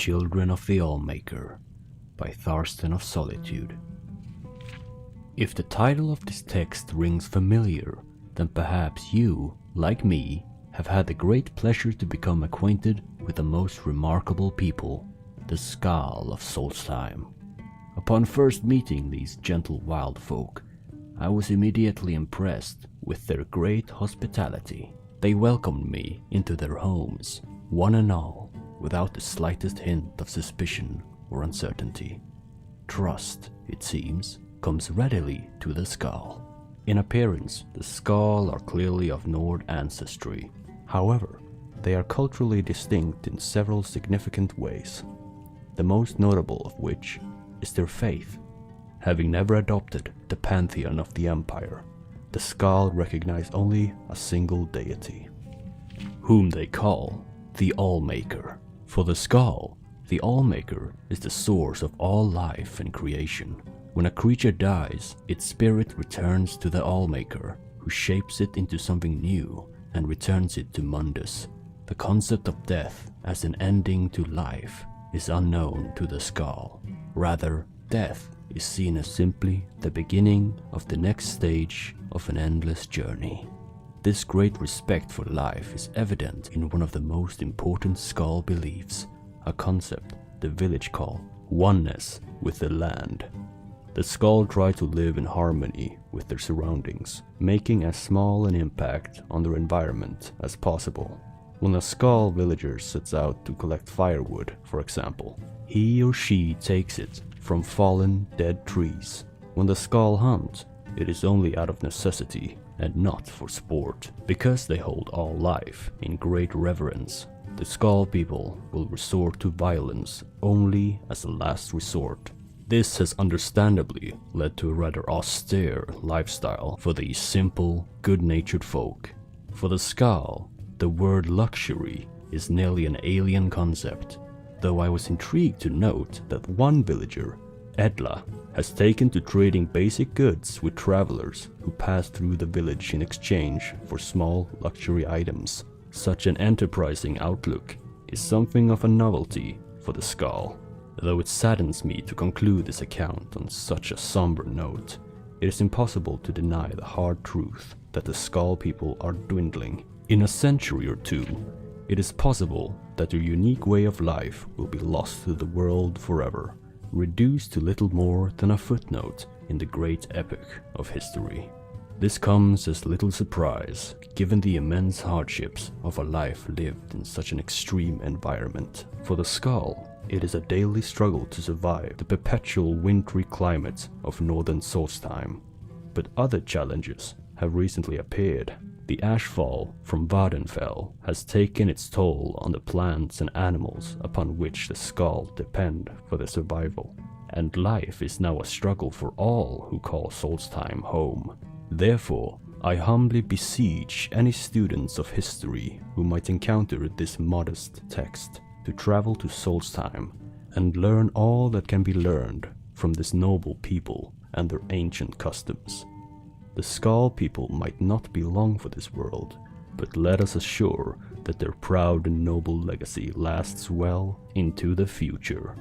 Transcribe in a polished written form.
Children of the Allmaker by Thurston of Solitude. If the title of this text rings familiar, then perhaps you, like me, have had the great pleasure to become acquainted with the most remarkable people, the Skal of Solstheim. Upon first meeting these gentle wild folk, I was immediately impressed with their great hospitality. They welcomed me into their homes, one and all, without the slightest hint of suspicion or uncertainty. Trust, it seems, comes readily to the Skal. In appearance, the Skal are clearly of Nord ancestry. However, they are culturally distinct in several significant ways, the most notable of which is their faith. Having never adopted the pantheon of the Empire, the Skal recognize only a single deity, whom they call the Allmaker. For the Skal, the Allmaker is the source of all life and creation. When a creature dies, its spirit returns to the Allmaker, who shapes it into something new and returns it to Mundus. The concept of death as an ending to life is unknown to the Skal. Rather, death is seen as simply the beginning of the next stage of an endless journey. This great respect for life is evident in one of the most important Skal beliefs, a concept the village call oneness with the land. The Skal try to live in harmony with their surroundings, making as small an impact on their environment as possible. When a Skal villager sets out to collect firewood, for example, he or she takes it from fallen, dead trees. When the Skal hunt, it is only out of necessity and not for sport. Because they hold all life in great reverence, the Skal people will resort to violence only as a last resort. This has understandably led to a rather austere lifestyle for these simple, good-natured folk. For the Skal, the word luxury is nearly an alien concept, though I was intrigued to note that one villager, Edla, has taken to trading basic goods with travelers who pass through the village in exchange for small luxury items. Such an enterprising outlook is something of a novelty for the Skal. Though it saddens me to conclude this account on such a somber note, it is impossible to deny the hard truth that the Skal people are dwindling. In a century or two, it is possible that their unique way of life will be lost to the world forever, reduced to little more than a footnote in the great epic of history. This comes as little surprise, given the immense hardships of a life lived in such an extreme environment. For the Skal, it is a daily struggle to survive the perpetual wintry climate of northern Solstheim. But other challenges have recently appeared. The ashfall from Vardenfell has taken its toll on the plants and animals upon which the Skal depend for their survival, and life is now a struggle for all who call Solstheim home. Therefore, I humbly beseech any students of history who might encounter this modest text to travel to Solstheim and learn all that can be learned from this noble people and their ancient customs. The Skal people might not be long for this world, but let us assure that their proud and noble legacy lasts well into the future.